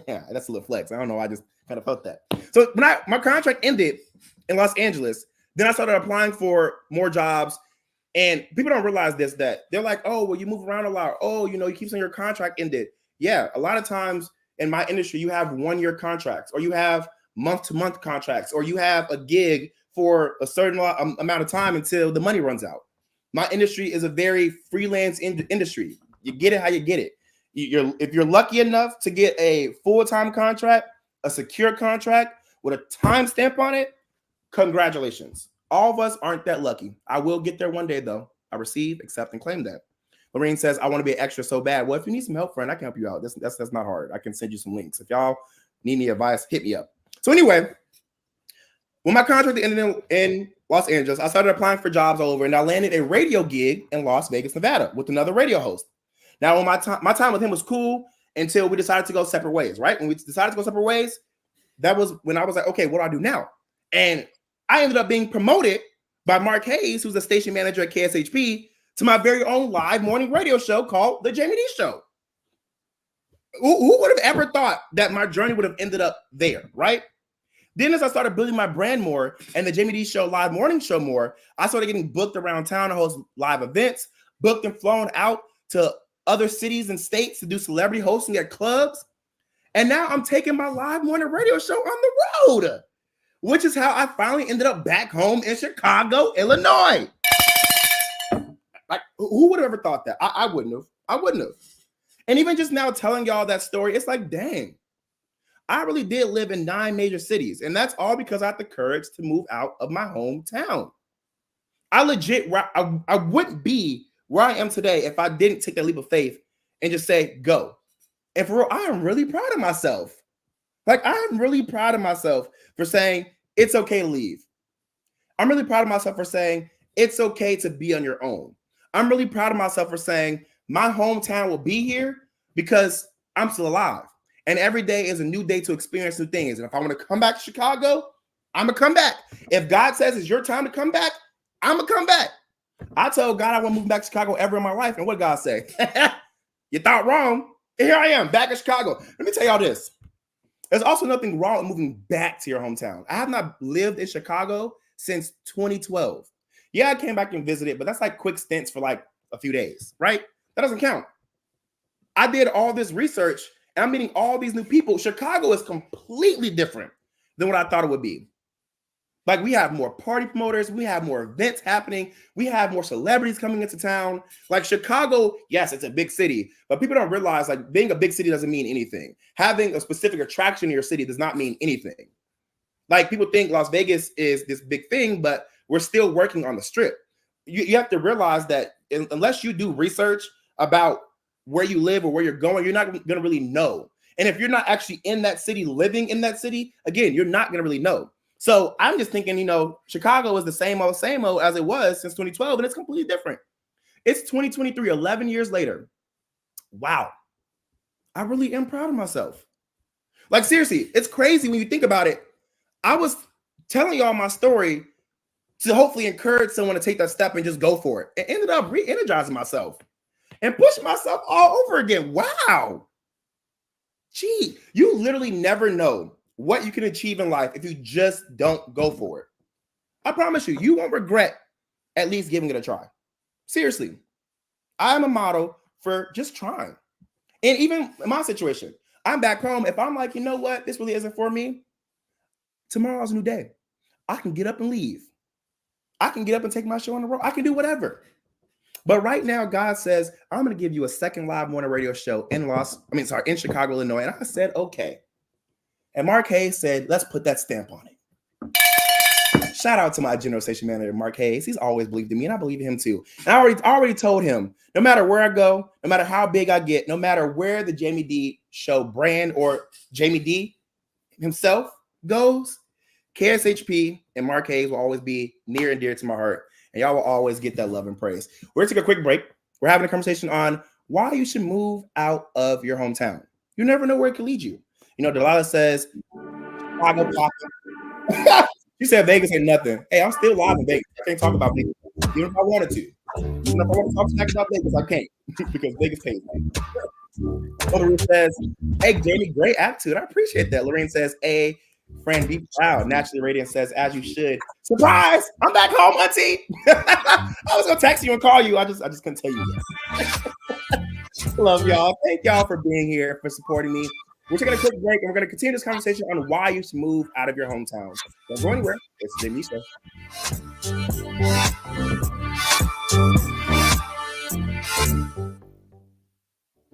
Yeah, that's a little flex. I don't know. I just kind of felt that. So when my contract ended in Los Angeles, then I started applying for more jobs. And people don't realize this, that they're like, oh, well, you move around a lot. Oh, you keep saying your contract ended. Yeah, a lot of times in my industry, you have 1-year contracts, or you have month-to-month contracts, or you have a gig for a certain amount of time until the money runs out. My industry is a very freelance industry. You get it how you get it. If you're lucky enough to get a full-time contract, a secure contract with a timestamp on it, congratulations. All of us aren't that lucky. I will get there one day, though. I receive, accept, and claim that. Lorraine says, I want to be an extra so bad. Well, if you need some help, friend, I can help you out. That's not hard. I can send you some links. If y'all need any advice, hit me up. So anyway, when my contract ended in Los Angeles, I started applying for jobs all over, and I landed a radio gig in Las Vegas, Nevada with another radio host. Now, when my time with him was cool until we decided to go separate ways, right? When we decided to go separate ways, that was when I was like, okay, what do I do now? And I ended up being promoted by Mark Hayes, who's the station manager at KSHP, to my very own live morning radio show called The Jaime Dee Show. Who would have ever thought that my journey would have ended up there, right? Then as I started building my brand more and the Jaime Dee Show live morning show more, I started getting booked around town to host live events, booked and flown out to other cities and states to do celebrity hosting at clubs. And now I'm taking my live morning radio show on the road, which is how I finally ended up back home in Chicago, Illinois. Like, who would have ever thought that? I wouldn't have. I wouldn't have. And even just now telling y'all that story, it's like, dang, I really did live in 9 major cities. And that's all because I had the courage to move out of my hometown. I wouldn't be where I am today if I didn't take that leap of faith and just say, go. And for real, I am really proud of myself. Like, I'm really proud of myself for saying it's okay to leave. I'm really proud of myself for saying it's okay to be on your own. I'm really proud of myself for saying my hometown will be here because I'm still alive. And every day is a new day to experience new things. And if I want to come back to Chicago, I'm going to come back. If God says it's your time to come back, I'm going to come back. I told God I want to move back to Chicago ever in my life. And what did God say? You thought wrong. And here I am back in Chicago. Let me tell y'all this. There's also nothing wrong with moving back to your hometown. I have not lived in Chicago since 2012. Yeah, I came back and visited, but that's like quick stints for like a few days, right? That doesn't count. I did all this research and I'm meeting all these new people. Chicago is completely different than what I thought it would be. Like, we have more party promoters. We have more events happening. We have more celebrities coming into town. Like, Chicago, yes, it's a big city, but people don't realize, like, being a big city doesn't mean anything. Having a specific attraction in your city does not mean anything. Like, people think Las Vegas is this big thing, but we're still working on the Strip. You have to realize that unless you do research about where you live or where you're going, you're not going to really know. And if you're not actually in that city, living in that city, again, you're not going to really know. So I'm just thinking, Chicago is the same old as it was since 2012, and it's completely different. It's 2023, 11 years later. Wow. I really am proud of myself. Like, seriously, it's crazy when you think about it. I was telling y'all my story to hopefully encourage someone to take that step and just go for it. And ended up re-energizing myself and pushing myself all over again. Wow. Gee, you literally never know what you can achieve in life if you just don't go for it. I promise you, you won't regret at least giving it a try. Seriously, I'm a model for just trying. And even in my situation, I'm back home. If I'm like, you know what, this really isn't for me, tomorrow's a new day. I can get up and leave. I can get up and take my show on the road. I can do whatever. But right now, God says, I'm going to give you a second live morning radio show in Chicago, Illinois. And I said, okay. And Mark Hayes said, let's put that stamp on it. Shout out to my general station manager, Mark Hayes. He's always believed in me, and I believe in him too. And I already told him, no matter where I go, no matter how big I get, no matter where the Jaime Dee show brand or Jaime Dee himself goes, KSHP and Mark Hayes will always be near and dear to my heart. And y'all will always get that love and praise. We're going to take a quick break. We're having a conversation on why you should move out of your hometown. You never know where it can lead you. You know, Delilah says, Chicago popping. She said Vegas ain't nothing. Hey, I'm still live in Vegas. I can't talk about Vegas. Even if I wanted to. Even if I want to talk smack about Vegas, I can't. Because Vegas pays me. Lorraine says, hey, Jamie, great attitude. I appreciate that. Lorraine says, hey, friend, be proud. Naturally Radiant says, as you should. Surprise! I'm back home, auntie. I was gonna text you and call you. I just couldn't tell you that. Love y'all. Thank y'all for being here, for supporting me. We're taking a quick break, and we're going to continue this conversation on why you should move out of your hometown. Don't go anywhere. It's the Jaime Dee Show.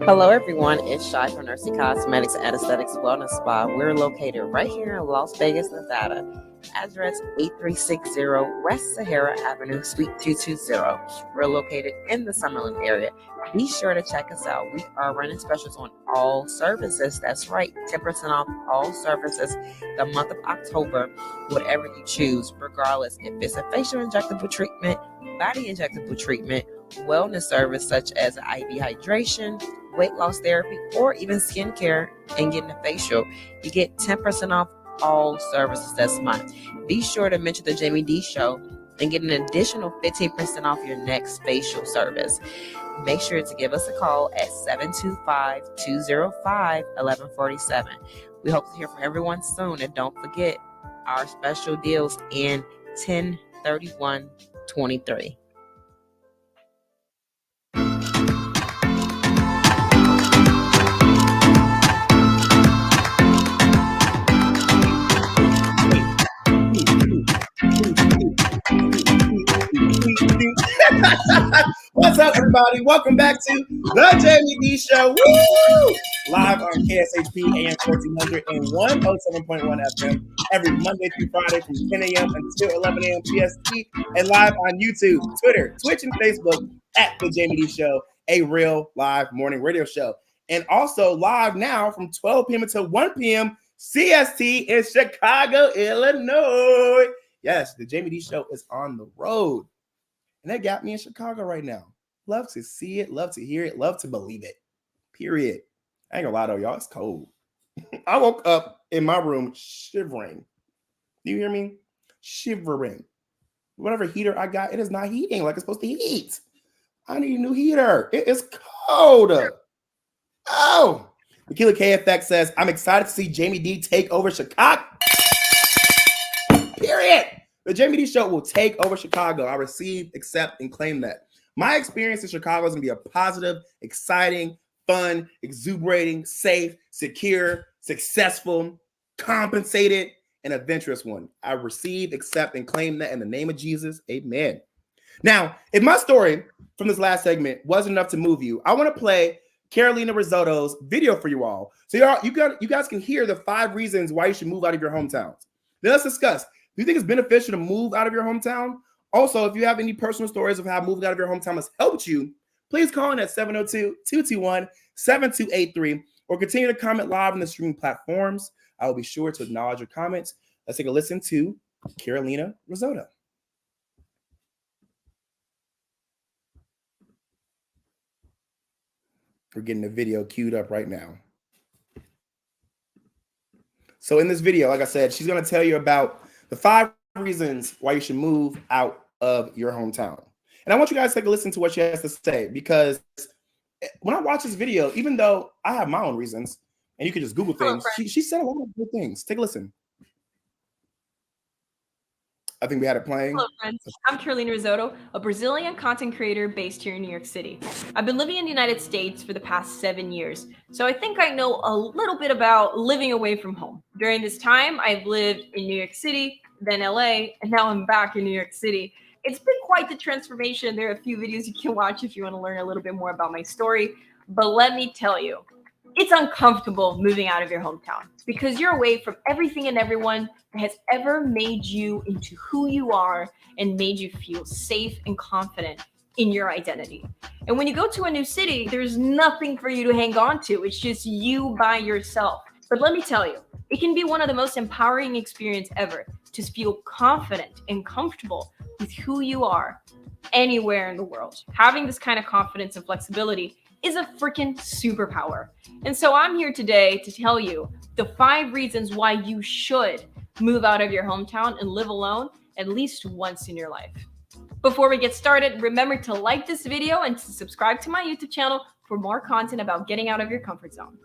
Hello, everyone. It's Shy from Nursing Cosmetics and Aesthetics Wellness Spa. We're located right here in Las Vegas, Nevada. Address 8360 West Sahara Avenue, Suite 220. We're located in the Summerlin area. Be sure to check us out. We are running specials on all services. That's right, 10% off all services the month of October, whatever you choose, regardless if it's a facial injectable treatment, body injectable treatment, wellness service such as IV hydration, weight loss therapy, or even skincare and getting a facial. You get 10% off all services this month. Be sure to mention the Jaime Dee Show and get an additional 15% off your next facial service. Make sure to give us a call at 725-205-1147. We hope to hear from everyone soon, and don't forget our special deals in 10/31/23. What's up, everybody? Welcome back to the Jaime Dee Show. Woo! Live on KSHP AM 1400 and 107.1 FM every Monday through Friday from 10 a.m. until 11 a.m. PST, and live on YouTube, Twitter, Twitch, and Facebook at the Jaime Dee Show, a real live morning radio show. And also live now from 12 p.m. until 1 p.m. CST in Chicago, Illinois. Yes, the Jaime Dee Show is on the road. And that got me in Chicago right now. Love to see it, love to hear it, love to believe it. Period. I ain't gonna lie though, y'all, it's cold. I woke up in my room shivering. Do you hear me? Shivering. Whatever heater I got, it is not heating like it's supposed to heat. I need a new heater. It is cold. Oh. The Killer KFX says, I'm excited to see Jaime Dee take over Chicago. Period. The Jaime Dee Show will take over Chicago. I receive, accept, and claim that. My experience in Chicago is going to be a positive, exciting, fun, exuberating, safe, secure, successful, compensated, and adventurous one. I receive, accept, and claim that in the name of Jesus. Amen. Now, if my story from this last segment wasn't enough to move you, I want to play Carolina Risotto's video for you all. So you guys can hear the 5 reasons why you should move out of your hometowns. Then let's discuss. Do you think it's beneficial to move out of your hometown? Also, if you have any personal stories of how moving out of your hometown has helped you, please call in at 702-221-7283 or continue to comment live on the streaming platforms. I will be sure to acknowledge your comments. Let's take a listen to Carolina Risotto. We're getting the video queued up right now. So in this video, like I said, she's going to tell you about the 5 reasons why you should move out of your hometown. And I want you guys to take a listen to what she has to say, because when I watch this video, even though I have my own reasons, and you can just Google things, she said a lot of good things. Take a listen. I think we had it playing. Hello, friends. I'm Carolina Risotto, a Brazilian content creator based here in New York City. I've been living in the United States for the past 7 years, so I think I know a little bit about living away from home. During this time, I've lived in New York City, then LA, and now I'm back in New York City. It's been quite the transformation. There are a few videos you can watch if you want to learn a little bit more about my story, but let me tell you, it's uncomfortable moving out of your hometown because you're away from everything and everyone that has ever made you into who you are and made you feel safe and confident in your identity. And when you go to a new city, there's nothing for you to hang on to. It's just you by yourself. But let me tell you, it can be one of the most empowering experiences ever to feel confident and comfortable with who you are anywhere in the world. Having this kind of confidence and flexibility is a freaking superpower. And so I'm here today to tell you the 5 reasons why you should move out of your hometown and live alone at least once in your life. Before we get started, remember to like this video and to subscribe to my YouTube channel for more content about getting out of your comfort zone.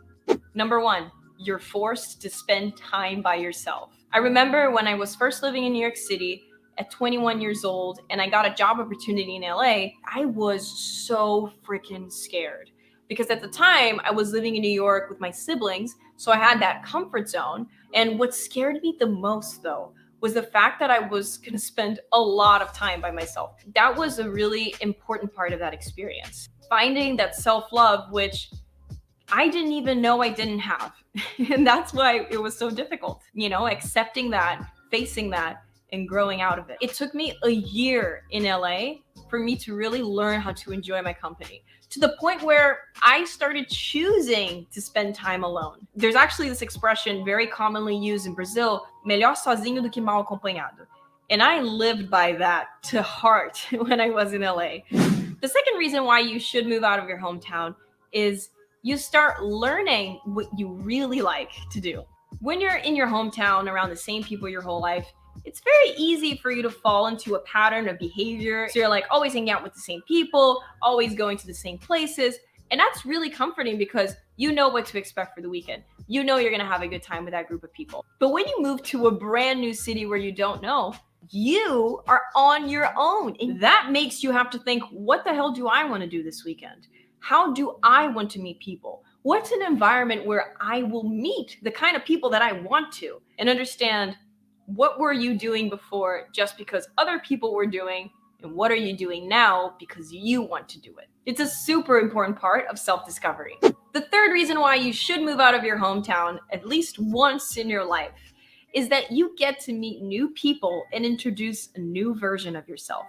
Number 1, you're forced to spend time by yourself. I remember when I was first living in New York City at 21 years old and I got a job opportunity in LA, I was so freaking scared because at the time I was living in New York with my siblings, so I had that comfort zone. And what scared me the most though was the fact that I was going to spend a lot of time by myself. That was a really important part of that experience. Finding that self-love, which I didn't even know I didn't have. And that's why it was so difficult, accepting that, facing that, and growing out of it. It took me a year in LA for me to really learn how to enjoy my company, to the point where I started choosing to spend time alone. There's actually this expression very commonly used in Brazil, melhor sozinho do que mal acompanhado. And I lived by that to heart when I was in LA. The second reason why you should move out of your hometown is you start learning what you really like to do. When you're in your hometown around the same people your whole life, it's very easy for you to fall into a pattern of behavior. So you're like always hanging out with the same people, always going to the same places. And that's really comforting because you know what to expect for the weekend. You know you're going to have a good time with that group of people. But when you move to a brand new city where you don't know, you are on your own. And that makes you have to think, what the hell do I want to do this weekend? How do I want to meet people? What's an environment where I will meet the kind of people that I want to and understand what were you doing before just because other people were doing, and what are you doing now because you want to do it? It's a super important part of self-discovery. The third reason why you should move out of your hometown at least once in your life is that you get to meet new people and introduce a new version of yourself.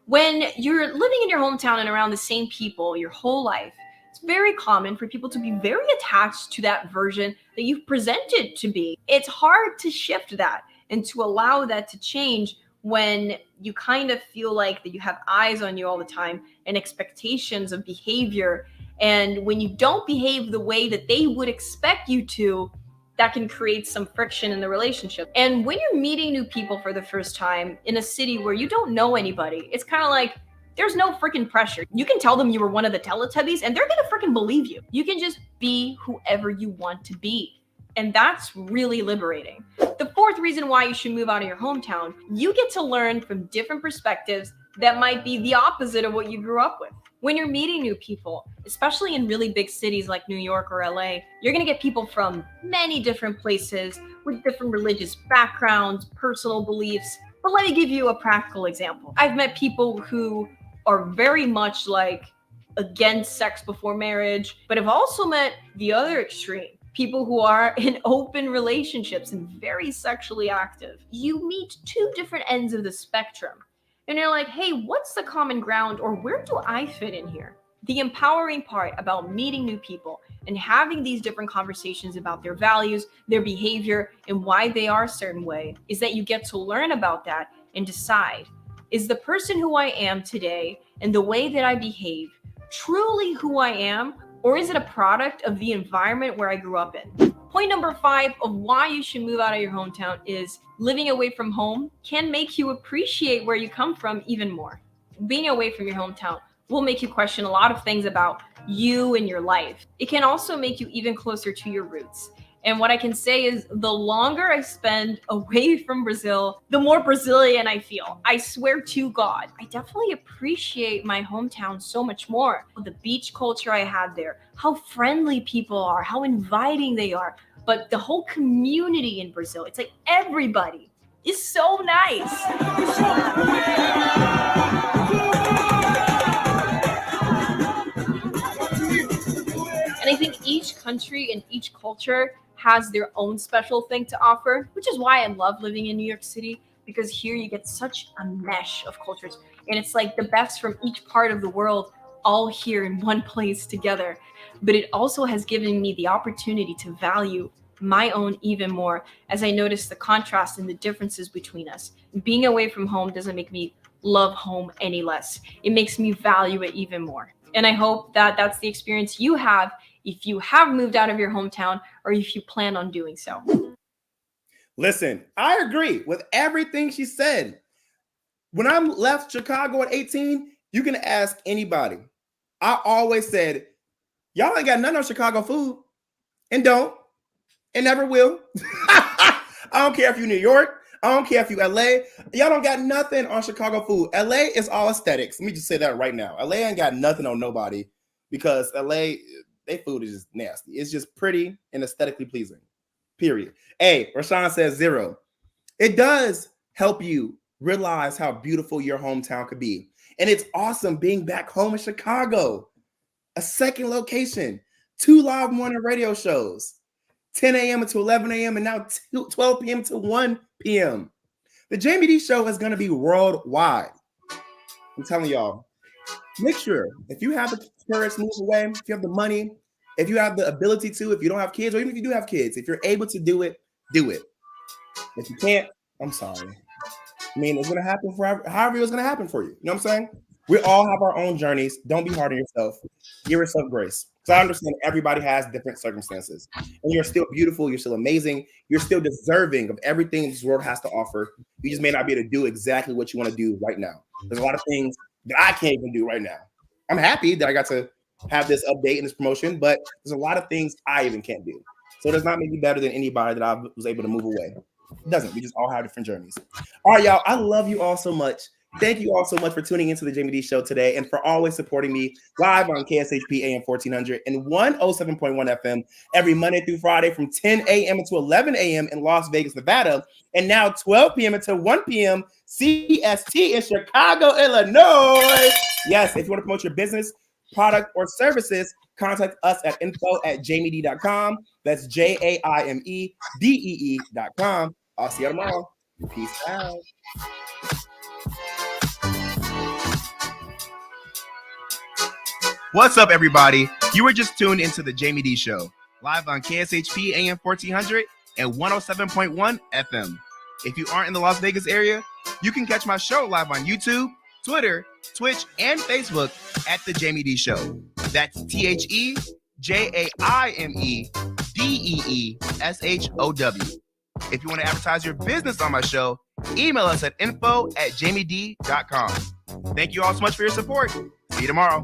When you're living in your hometown and around the same people your whole life, it's very common for people to be very attached to that version that you've presented to be. It's hard to shift that and to allow that to change when you kind of feel like that you have eyes on you all the time and expectations of behavior. And when you don't behave the way that they would expect you to, that can create some friction in the relationship. And when you're meeting new people for the first time in a city where you don't know anybody, it's kind of like, there's no freaking pressure. You can tell them you were one of the Teletubbies and they're gonna freaking believe you. You can just be whoever you want to be. And that's really liberating. The fourth reason why you should move out of your hometown, you get to learn from different perspectives that might be the opposite of what you grew up with. When you're meeting new people, especially in really big cities like New York or LA, you're gonna get people from many different places with different religious backgrounds, personal beliefs. But let me give you a practical example. I've met people who are very much like against sex before marriage, but I've also met the other extreme. People who are in open relationships and very sexually active. You meet 2 different ends of the spectrum. And you're like, hey, what's the common ground or where do I fit in here? The empowering part about meeting new people and having these different conversations about their values, their behavior, and why they are a certain way is that you get to learn about that and decide, is the person who I am today and the way that I behave truly who I am? Or is it a product of the environment where I grew up in? Point number 5 of why you should move out of your hometown is living away from home can make you appreciate where you come from even more. Being away from your hometown will make you question a lot of things about you and your life. It can also make you even closer to your roots. And what I can say is the longer I spend away from Brazil, the more Brazilian I feel. I swear to God, I definitely appreciate my hometown so much more. The beach culture I had there, how friendly people are, how inviting they are. But the whole community in Brazil, it's like everybody is so nice. And I think each country and each culture has their own special thing to offer, which is why I love living in New York City, because here you get such a mesh of cultures. And it's like the best from each part of the world all here in one place together. But it also has given me the opportunity to value my own even more as I notice the contrast and the differences between us. Being away from home doesn't make me love home any less. It makes me value it even more. And I hope that that's the experience you have if you have moved out of your hometown or if you plan on doing so. Listen, I agree with everything she said. When I left Chicago at 18, you can ask anybody. I always said, y'all ain't got nothing on Chicago food, and don't, and never will. I don't care if you're New York. I don't care if you LA. Y'all don't got nothing on Chicago food. LA is all aesthetics. Let me just say that right now. LA ain't got nothing on nobody because LA, their food is just nasty. It's just pretty and aesthetically pleasing. Period. Hey, Rashawn says 0. It does help you realize how beautiful your hometown could be. And it's awesome being back home in Chicago. A second location, 2 live morning radio shows, 10 a.m. to 11 a.m. and now 12 p.m. to 1 p.m. The Jaime Dee Show is going to be worldwide. I'm telling y'all, make sure if you have the courage to move away, if you have the money, if you have the ability to, if you don't have kids, or even if you do have kids, if you're able to do it, do it. If you can't, I'm sorry. I mean, it's going to happen for however it's going to happen for you. You know what I'm saying? We all have our own journeys. Don't be hard on yourself. Give yourself grace. So I understand everybody has different circumstances. And you're still beautiful. You're still amazing. You're still deserving of everything this world has to offer. You just may not be able to do exactly what you want to do right now. There's a lot of things that I can't even do right now. I'm happy that I got to have this update and this promotion, but there's a lot of things I even can't do. So it does not make me better than anybody that I was able to move away. It doesn't. We just all have different journeys. All right, y'all. I love you all so much. Thank you all so much for tuning into the Jaime Dee Show today and for always supporting me live on KSHP AM 1400 and 107.1 FM every Monday through Friday from 10 a.m. to 11 a.m. in Las Vegas, Nevada, and now 12 p.m. until 1 p.m. CST in Chicago, Illinois. Yes, if you want to promote your business, product, or services, contact us at info@jaimedee.com. That's JAIMEDEE.com. I'll see you tomorrow. Peace out. What's up, everybody? You were just tuned into the Jaime Dee Show, live on KSHP AM 1400 and 107.1 FM. If you aren't in the Las Vegas area, you can catch my show live on YouTube, Twitter, Twitch, and Facebook at The Jaime Dee Show. That's TheJaimeDeeshow. If you want to advertise your business on my show, email us at info@jaimedee.com. Thank you all so much for your support. See you tomorrow.